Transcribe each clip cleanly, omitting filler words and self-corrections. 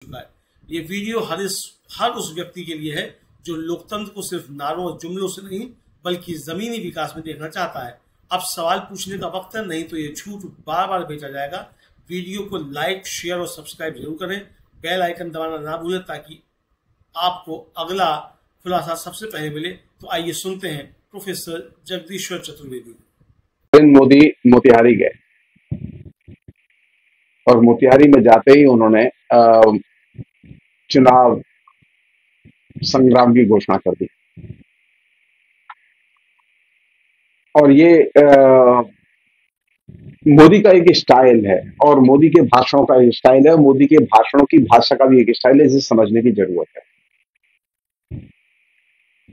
चुका है। ये वीडियो हर उस व्यक्ति के लिए है जो लोकतंत्र को सिर्फ नारों और जुमलों से नहीं बल्कि जमीनी विकास में देखना चाहता है। अब सवाल पूछने का वक्त है, नहीं तो ये झूठ बार बार भेजा जाएगा। वीडियो को लाइक, शेयर और सब्सक्राइब जरूर करें। बेल आइकन दबाना ना भूलें ताकि आपको अगला खुलासा सबसे पहले मिले। तो आइए सुनते हैं प्रोफेसर जगदीश्वर चतुर्वेदी। नरेंद्र मोदी मोतिहारी गए और मोतिहारी में जाते ही उन्होंने चुनाव संग्राम की घोषणा कर दी। और ये मोदी का एक स्टाइल है और मोदी के भाषणों का एक स्टाइल है। मोदी के भाषणों की भाषा का भी एक स्टाइल है, जिसे समझने की जरूरत है।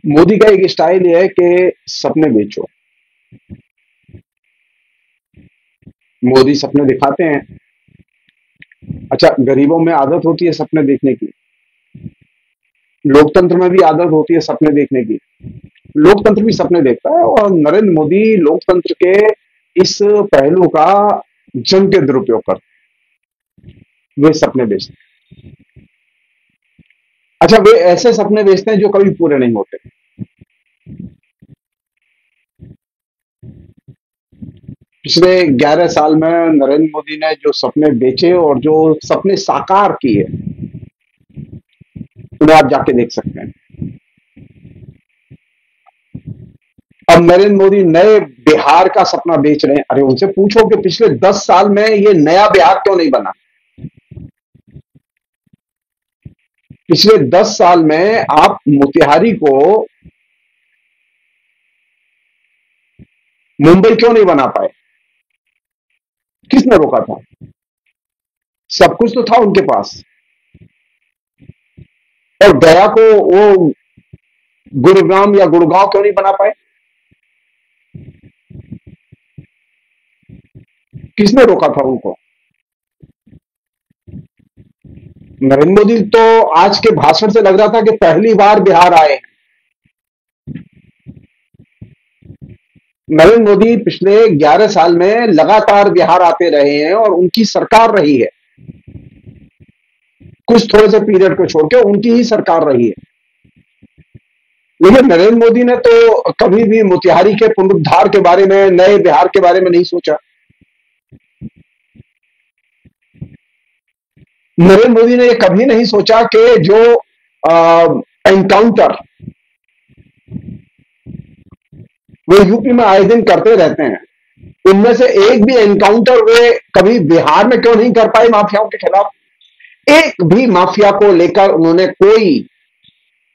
मोदी का एक स्टाइल यह है कि सपने बेचो। मोदी सपने दिखाते हैं। अच्छा, गरीबों में आदत होती है सपने देखने की, लोकतंत्र में भी आदत होती है सपने देखने की। लोकतंत्र भी सपने देखता है और नरेंद्र मोदी लोकतंत्र के इस पहलू का जम के दुरुपयोग करते हैं। वे सपने बेचते हैं। अच्छा, वे ऐसे सपने बेचते हैं जो कभी पूरे नहीं होते। पिछले 11 साल में नरेंद्र मोदी ने जो सपने बेचे और जो सपने साकार किए, उन्हें आप जाके देख सकते हैं। अब नरेंद्र मोदी नए बिहार का सपना बेच रहे हैं। अरे उनसे पूछो कि पिछले 10 साल में ये नया बिहार क्यों नहीं बना। पिछले 10 साल में आप मोतिहारी को मुंबई क्यों नहीं बना पाए? किसने रोका था? सब कुछ तो था उनके पास। और गया को वो गुरुग्राम या गुड़गांव क्यों नहीं बना पाए? किसने रोका था उनको? नरेंद्र मोदी तो आज के भाषण से लग रहा था कि पहली बार बिहार आए। नरेंद्र मोदी पिछले 11 साल में लगातार बिहार आते रहे हैं और उनकी सरकार रही है। कुछ थोड़े से पीरियड को छोड़ के उनकी ही सरकार रही है। लेकिन नरेंद्र मोदी ने तो कभी भी मोतिहारी के पुनरुद्धार के बारे में, नए बिहार के बारे में नहीं सोचा। नरेंद्र मोदी ने यह कभी नहीं सोचा कि जो एनकाउंटर वे यूपी में आए दिन करते रहते हैं, उनमें से एक भी एनकाउंटर वे कभी बिहार में क्यों नहीं कर पाए माफियाओं के खिलाफ। एक भी माफिया को लेकर उन्होंने कोई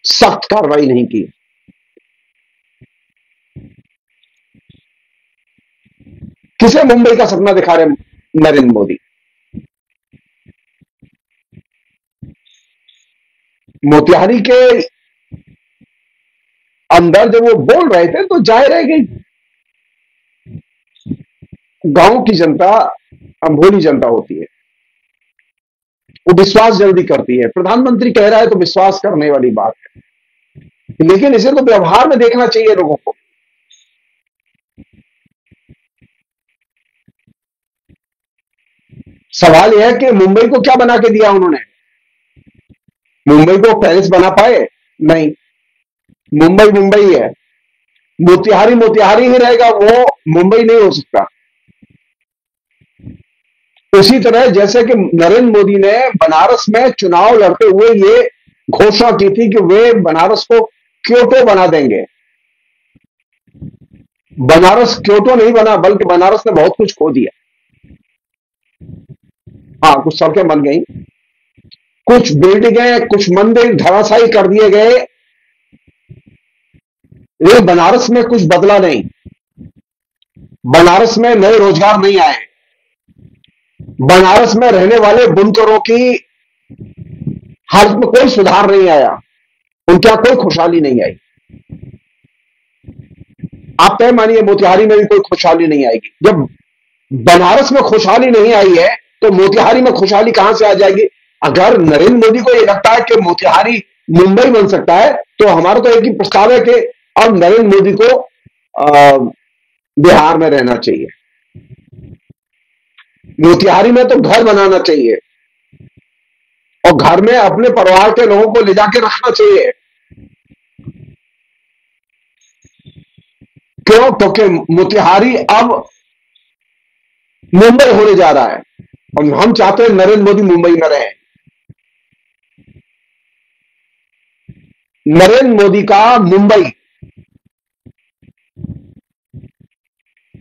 सख्त कार्रवाई नहीं की। किसे मुंबई का सपना दिखा रहे नरेंद्र मोदी? मोतिहारी के अंदर जब वो बोल रहे थे तो जाहिर है कि गांव की जनता भोली जनता होती है, वो विश्वास जल्दी करती है। प्रधानमंत्री कह रहा है तो विश्वास करने वाली बात है, लेकिन इसे तो व्यवहार में देखना चाहिए लोगों को। सवाल यह है कि मुंबई को क्या बना के दिया उन्होंने? मुंबई को पेरिस बना पाए? नहीं। मुंबई मुंबई है, मोतिहारी मोतिहारी ही रहेगा, वो मुंबई नहीं हो सकता। उसी तरह जैसे कि नरेंद्र मोदी ने बनारस में चुनाव लड़ते हुए ये घोषणा की थी कि वे बनारस को क्योटो बना देंगे। बनारस क्योटो नहीं बना, बल्कि बनारस ने बहुत कुछ खो दिया। हाँ, कुछ सड़कें बन गई, कुछ बिल्डिंगें, कुछ मंदिर धराशायी कर दिए गए। ये बनारस में कुछ बदला नहीं, बनारस में नए रोजगार नहीं आए, बनारस में रहने वाले बुनकरों की हालत में कोई सुधार नहीं आया, उनके यहां कोई खुशहाली नहीं आई। आप तय मानिए मोतिहारी में भी कोई खुशहाली नहीं आएगी। जब बनारस में खुशहाली नहीं आई है तो मोतिहारी में खुशहाली कहां से आ जाएगी? अगर नरेंद्र मोदी को यह लगता है कि मोतिहारी मुंबई बन सकता है तो हमारा तो एक ही प्रस्ताव है कि अब नरेंद्र मोदी को बिहार में रहना चाहिए, मोतिहारी में तो घर बनाना चाहिए और घर में अपने परिवार के लोगों को ले जाके रखना चाहिए। क्यों? क्योंकि मोतिहारी अब मुंबई होने जा रहा है और हम चाहते हैं नरेंद्र मोदी मुंबई में रहे। नरेंद्र मोदी का मुंबई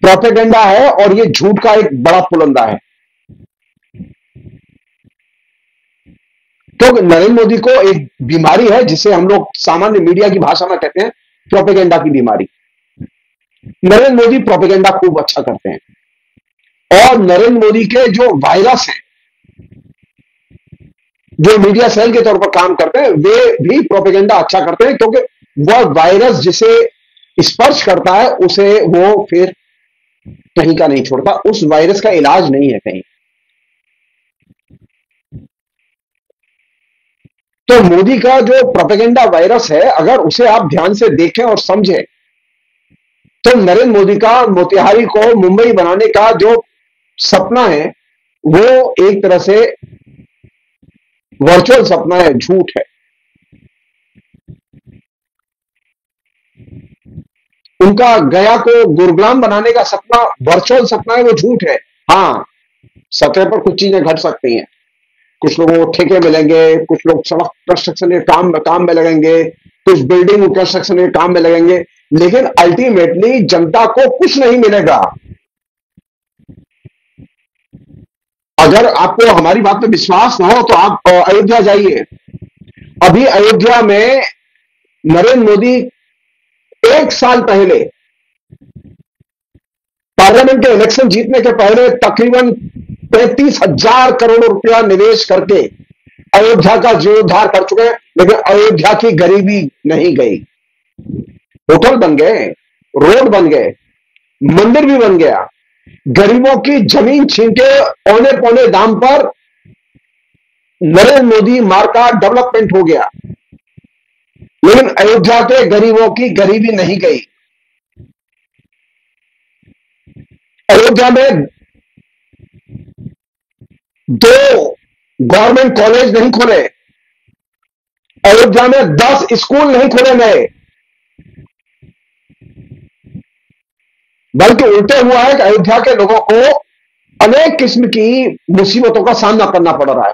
प्रोपेगेंडा है और ये झूठ का एक बड़ा पुलंदा है। तो नरेंद्र मोदी को एक बीमारी है जिसे हम लोग सामान्य मीडिया की भाषा में कहते हैं प्रोपेगेंडा की बीमारी। नरेंद्र मोदी प्रोपेगेंडा खूब अच्छा करते हैं और नरेंद्र मोदी के जो वायरस हैं, जो मीडिया सेल के तौर पर काम करते हैं, वे भी प्रोपेगेंडा अच्छा करते हैं, क्योंकि वह वायरस जिसे स्पर्श करता है उसे वो फिर कहीं का नहीं छोड़ता। उस वायरस का इलाज नहीं है कहीं। तो मोदी का जो प्रोपेगेंडा वायरस है, अगर उसे आप ध्यान से देखें और समझें, तो नरेंद्र मोदी का मोतिहारी को मुंबई बनाने का जो सपना है वो एक तरह से वर्चुअल सपना है, झूठ है। उनका गया को गुरुग्राम बनाने का सपना वर्चुअल सपना है, वो झूठ है। हां, सतह पर कुछ चीजें घट सकती हैं, कुछ लोगों को ठेके मिलेंगे, कुछ लोग सड़क कंस्ट्रक्शन के काम में लगेंगे, कुछ बिल्डिंग कंस्ट्रक्शन के काम में लगेंगे, लेकिन अल्टीमेटली जनता को कुछ नहीं मिलेगा। अगर आपको हमारी बात पे विश्वास ना हो तो आप अयोध्या जाइए। अभी अयोध्या में नरेंद्र मोदी 1 साल पहले पार्लियामेंट के इलेक्शन जीतने के पहले तकरीबन 35,000 करोड़ रुपया निवेश करके अयोध्या का जीर्णोद्धार कर चुके हैं, लेकिन अयोध्या की गरीबी नहीं गई। होटल बन गए, रोड बन गए, मंदिर भी बन गया, गरीबों की जमीन छीन के औने पौने दाम पर नरेंद्र मोदी मार्ग का डेवलपमेंट हो गया, लेकिन अयोध्या के गरीबों की गरीबी नहीं गई। अयोध्या में 2 गवर्नमेंट कॉलेज नहीं खोले, अयोध्या में 10 स्कूल नहीं खोले नए, बल्कि उल्टे हुआ है कि अयोध्या के लोगों को अनेक किस्म की मुसीबतों का सामना करना पड़ रहा है।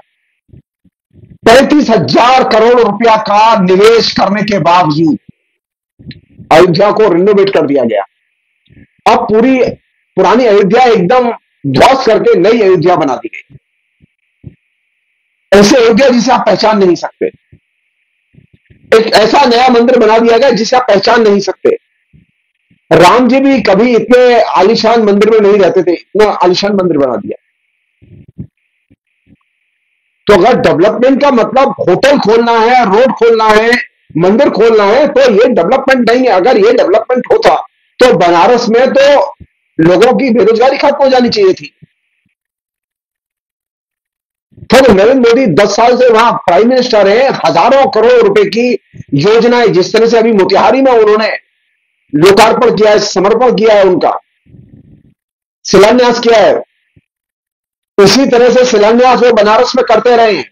35,000 करोड़ रुपया का निवेश करने के बावजूद अयोध्या को रिनोवेट कर दिया गया। अब पूरी पुरानी अयोध्या एकदम ध्वस्त करके नई अयोध्या बना दी गई। ऐसे अयोध्या जिसे आप पहचान नहीं सकते, एक ऐसा नया मंदिर बना दिया गया जिसे आप पहचान नहीं सकते। राम जी भी कभी इतने आलीशान मंदिर में नहीं रहते थे, इतना आलीशान मंदिर बना दिया। तो अगर डेवलपमेंट का मतलब होटल खोलना है, रोड खोलना है, मंदिर खोलना है, तो ये डेवलपमेंट नहीं है। अगर ये डेवलपमेंट होता तो बनारस में तो लोगों की बेरोजगारी खत्म हो जानी चाहिए थी। तो नरेंद्र मोदी 10 साल से वहां प्राइम मिनिस्टर हैं, हजारों करोड़ रुपए की योजनाएं, जिस तरह से अभी मोतिहारी में उन्होंने लोकार्पण किया है, समर्पण किया है, उनका शिलान्यास किया है, इसी तरह से शिलान्यास वो बनारस में करते रहे हैं,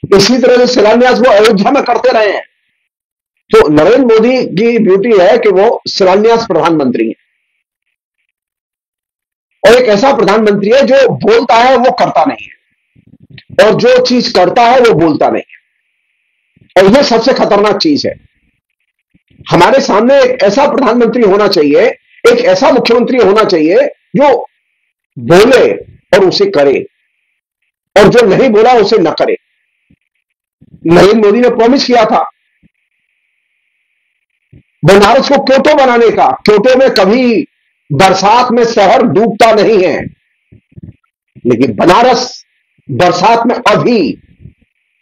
इसी तरह से शिलान्यास वो अयोध्या में करते रहे हैं। तो नरेंद्र मोदी की ब्यूटी है कि वो शिलान्यास प्रधानमंत्री है, और एक ऐसा प्रधानमंत्री है जो बोलता है वो करता नहीं है, और जो चीज करता है वो बोलता नहीं है। और यह सबसे खतरनाक चीज है। हमारे सामने एक ऐसा प्रधानमंत्री होना चाहिए, एक ऐसा मुख्यमंत्री होना चाहिए जो बोले और उसे करे, और जो नहीं बोला उसे न करे। नरेंद्र मोदी ने प्रॉमिस किया था बनारस को क्योटो बनाने का। क्योटो में कभी बरसात में शहर डूबता नहीं है, लेकिन बनारस बरसात में अभी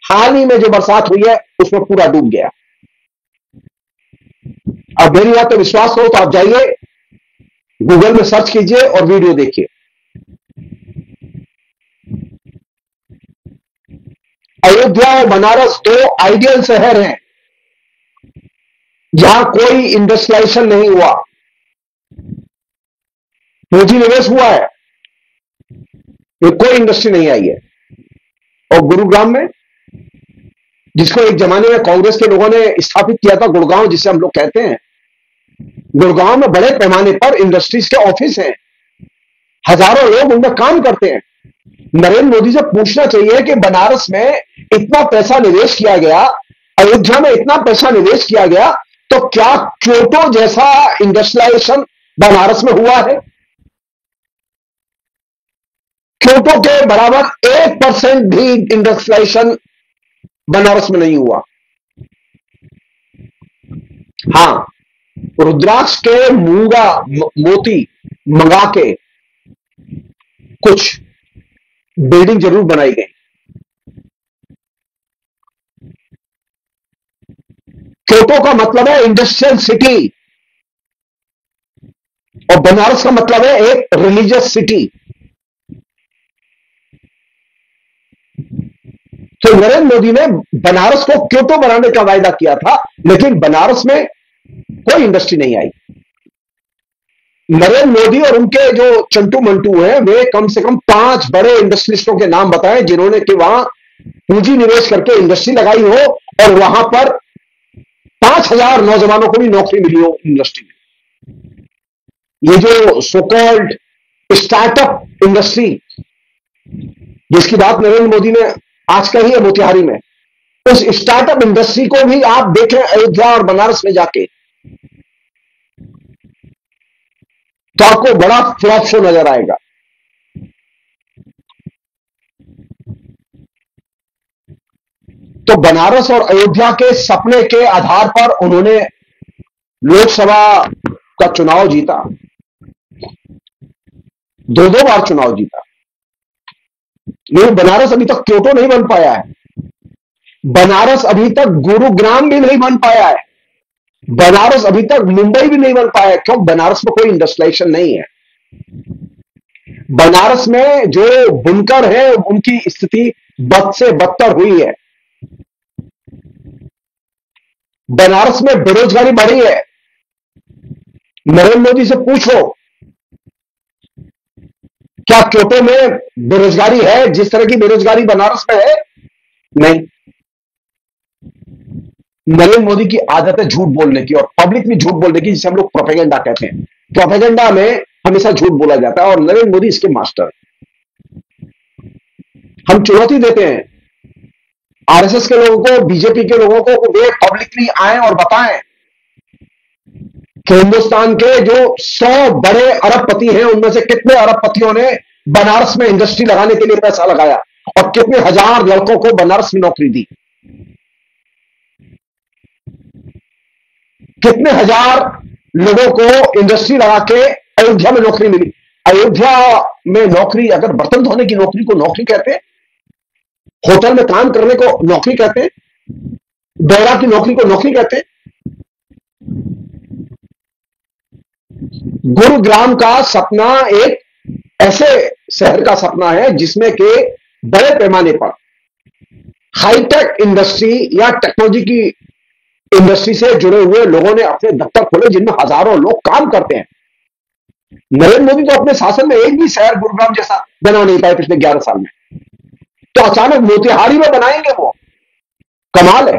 हाल ही में जो बरसात हुई है उसमें पूरा डूब गया। अब मेरी बात पे विश्वास करो तो आप जाइए, गूगल में सर्च कीजिए और वीडियो देखिए। अयोध्या और बनारस 2 आइडियल शहर हैं जहां कोई इंडस्ट्रियलाइजेशन नहीं हुआ, पूंजी निवेश हुआ है, कोई इंडस्ट्री नहीं आई है। और गुरुग्राम में जिसको एक जमाने में कांग्रेस के लोगों ने स्थापित किया था, गुड़गांव जिसे हम लोग कहते हैं। गुड़गांव में बड़े पैमाने पर इंडस्ट्रीज के ऑफिस हैं, हजारों लोग उनमें काम करते हैं। नरेंद्र मोदी से पूछना चाहिए कि बनारस में इतना पैसा निवेश किया गया, अयोध्या में इतना पैसा निवेश किया गया, तो क्या क्योटो जैसा इंडस्ट्रियलाइजेशन बनारस में हुआ है? क्योटो के बराबर 1% भी इंडस्ट्रियलाइजेशन बनारस में नहीं हुआ। हां, रुद्राक्ष के मूंगा मोती मंगा के कुछ बिल्डिंग जरूर बनाई गई। क्योटो का मतलब है इंडस्ट्रियल सिटी और बनारस का मतलब है एक रिलीजियस सिटी। तो नरेंद्र मोदी ने बनारस को क्योटो बनाने का वायदा किया था, लेकिन बनारस में कोई इंडस्ट्री नहीं आई। नरेंद्र मोदी और उनके जो चंटू मंटू हैं, वे कम से कम 5 बड़े इंडस्ट्रियलिस्टों के नाम बताएं जिन्होंने कि वहां पूंजी निवेश करके इंडस्ट्री लगाई हो और वहां पर 5,000 नौजवानों को भी नौकरी मिली हो इंडस्ट्री में। ये जो सोकॉल्ड स्टार्टअप इंडस्ट्री जिसकी बात नरेंद्र मोदी ने आज कही है मोतिहारी में, उस स्टार्टअप इंडस्ट्री को भी आप देखें अयोध्या और बनारस में जाके, तो आपको बड़ा फ्लॉप शो नजर आएगा। तो बनारस और अयोध्या के सपने के आधार पर उन्होंने लोकसभा का चुनाव जीता, 2 बार चुनाव जीता। लेकिन बनारस अभी तक क्योटो नहीं बन पाया है, बनारस अभी तक गुरुग्राम भी नहीं बन पाया है, बनारस अभी तक मुंबई भी नहीं बन पाया है। क्यों? बनारस में कोई इंडस्ट्रियलाइजेशन नहीं है। बनारस में जो बुनकर है उनकी स्थिति बद से बदतर हुई है। बनारस में बेरोजगारी बढ़ी है। नरेंद्र मोदी से पूछो, क्या क्योटो में बेरोजगारी है जिस तरह की बेरोजगारी बनारस में है? नहीं। नरेंद्र मोदी की आदत है झूठ बोलने की और पब्लिक में झूठ बोलने की, जिसे हम लोग प्रोपेगेंडा कहते हैं। प्रोपेगेंडा में हमेशा झूठ बोला जाता है और नरेंद्र मोदी इसके मास्टर है। हम चुनौती देते हैं आरएसएस के लोगों को, बीजेपी के लोगों को, वे पब्लिकली आए और बताएं कि हिंदुस्तान के जो 100 बड़े अरबपति हैं उनमें से कितने अरबपतियों ने बनारस में इंडस्ट्री लगाने के लिए पैसा लगाया और कितने हजार लड़कों को बनारस में नौकरी दी, कितने हजार लोगों को इंडस्ट्री लगा के अयोध्या में नौकरी मिली। अयोध्या में नौकरी, अगर बर्तन धोने की नौकरी को नौकरी कहते हैं, होटल में काम करने को नौकरी कहते हैं, बैरा की नौकरी को नौकरी कहते हैं। गुरुग्राम का सपना एक ऐसे शहर का सपना है जिसमें के बड़े पैमाने पर हाईटेक इंडस्ट्री या टेक्नोलॉजी की इंडस्ट्री से जुड़े हुए लोगों ने अपने दफ्तर खोले जिनमें हजारों लोग काम करते हैं। नरेंद्र मोदी तो अपने शासन में एक भी शहर गुरुग्राम जैसा बना नहीं पाए पिछले 11 साल में, तो अचानक मोतिहारी में बनाएंगे वो, कमाल है।